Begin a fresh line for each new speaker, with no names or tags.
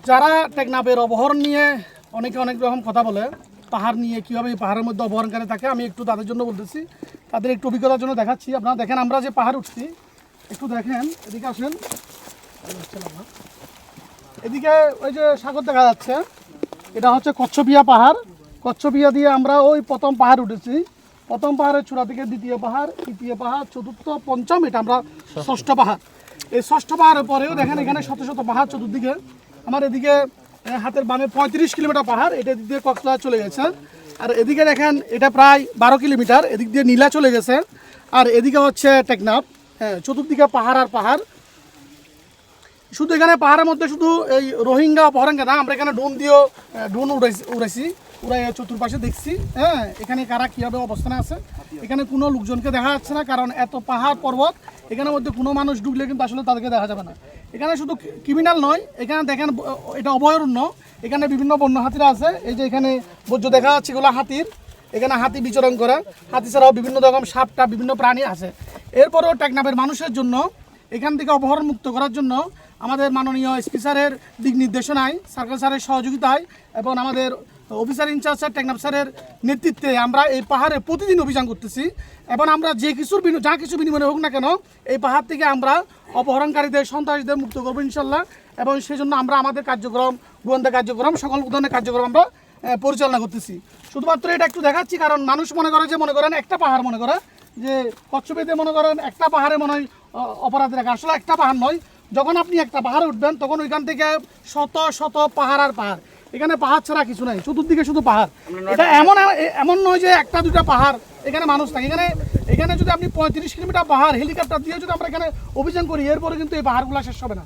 যারা টেকনাফের অপহরণ নিয়ে অনেকে অনেক রকম কথা বলে, পাহাড় নিয়ে কীভাবে এই পাহাড়ের মধ্যে অপহরণকারী থাকে, আমি একটু তাদের জন্য বলতেছি, তাদের একটু অভিজ্ঞতার জন্য দেখাচ্ছি। আপনারা দেখেন আমরা যে পাহাড় উঠছি, একটু দেখেন, এদিকে আসেন, এদিকে ওই যে সাগর দেখা যাচ্ছে, এটা হচ্ছে কচ্ছপিয়া পাহাড়। কচ্ছপিয়া দিয়ে আমরা ওই প্রথম পাহাড় উঠেছি। প্রথম পাহাড়ের চূড়া থেকে দ্বিতীয় পাহাড়, তৃতীয় পাহাড়, চতুর্থ, পঞ্চম, এটা আমরা ষষ্ঠ পাহাড়। এই ষষ্ঠ পাহাড়ের পরেও দেখেন এখানে শত শত পাহাড় চতুর্দিকে। আমার এদিকে হাতের বামে 35 কিলোমিটার পাহাড়, এটা এদিক দিয়ে কক্সবাজার চলে গেছে। আর এদিকে দেখেন এটা প্রায় 12 কিলোমিটার, এদিক দিয়ে নীলা চলে গেছে। আর এদিকে হচ্ছে টেকনাফ। হ্যাঁ, চতুর্দিকে পাহাড় আর পাহাড়। শুধু এখানে পাহাড়ের মধ্যে শুধু এই রোহিঙ্গা অপহরণকে না, আমরা এখানে ড্রোন উড়াইছি, উড়াই চতুর্পাশে দেখছি। হ্যাঁ, এখানে কারা কীভাবে অবস্থানে আছে, এখানে কোনো লোকজনকে দেখা যাচ্ছে না, কারণ এত পাহাড় পর্বত, এখানের মধ্যে কোনো মানুষ ঢুকলে কিন্তু আসলে তাদেরকে দেখা যাবে না। এখানে শুধু ক্রিমিনাল নয়, এখানে দেখেন এটা অভয়ারণ্য, এখানে বিভিন্ন বন্য হাতিরা আছে। এই যে এখানে বর্জ্য দেখা যাচ্ছে, এগুলো হাতির, এখানে হাতি বিচরণ করে। হাতি ছাড়াও বিভিন্ন রকম সাপটা বিভিন্ন প্রাণী আছে। এরপরেও টেকনাফের মানুষের জন্য এখান থেকে অপহরণ মুক্ত করার জন্য আমাদের মাননীয় এসপি স্যারের দিক নির্দেশনায়, সার্কেল স্যারের সহযোগিতায় এবং আমাদের অফিসার ইনচার্জ স্যার টেকনাফ স্যারের নেতৃত্বে আমরা এই পাহাড়ে প্রতিদিন অভিযান করতেছি। এবং আমরা যা কিছু বিনিময়ে হোক না কেন, এই পাহাড় থেকে আমরা অপহরণকারীদের, সন্ত্রাসীদের মুক্ত করবো ইনশাল্লাহ। এবং সেই জন্য আমরা আমাদের কার্যক্রম, গোয়েন্দা কার্যক্রম, সকল ধরনের কার্যক্রম আমরা পরিচালনা করতেছি। শুধুমাত্র এটা একটু দেখাচ্ছি, কারণ মানুষ মনে করেন একটা পাহাড়, মনে করে যে কচ্ছপেতে মনে করেন একটা পাহাড়ে মনে হয় অপরাধী রাখা। আসলে একটা পাহাড় নয়, যখন আপনি একটা পাহাড়ে উঠবেন তখন ওইখান থেকে শত শত পাহাড় আর পাহাড়। এখানে পাহাড় ছাড়া কিছু নাই, চতুর্দিকে শুধু পাহাড়। এটা এমন নয় যে একটা দুটা পাহাড় এখানে মানুষ থাকে। এখানে যদি আপনি 35 কিলোমিটার পাহাড় হেলিকপ্টার দিয়ে যদি আমরা এখানে অভিযান করি, এরপরে কিন্তু এই পাহাড়গুলো শেষ হবে না।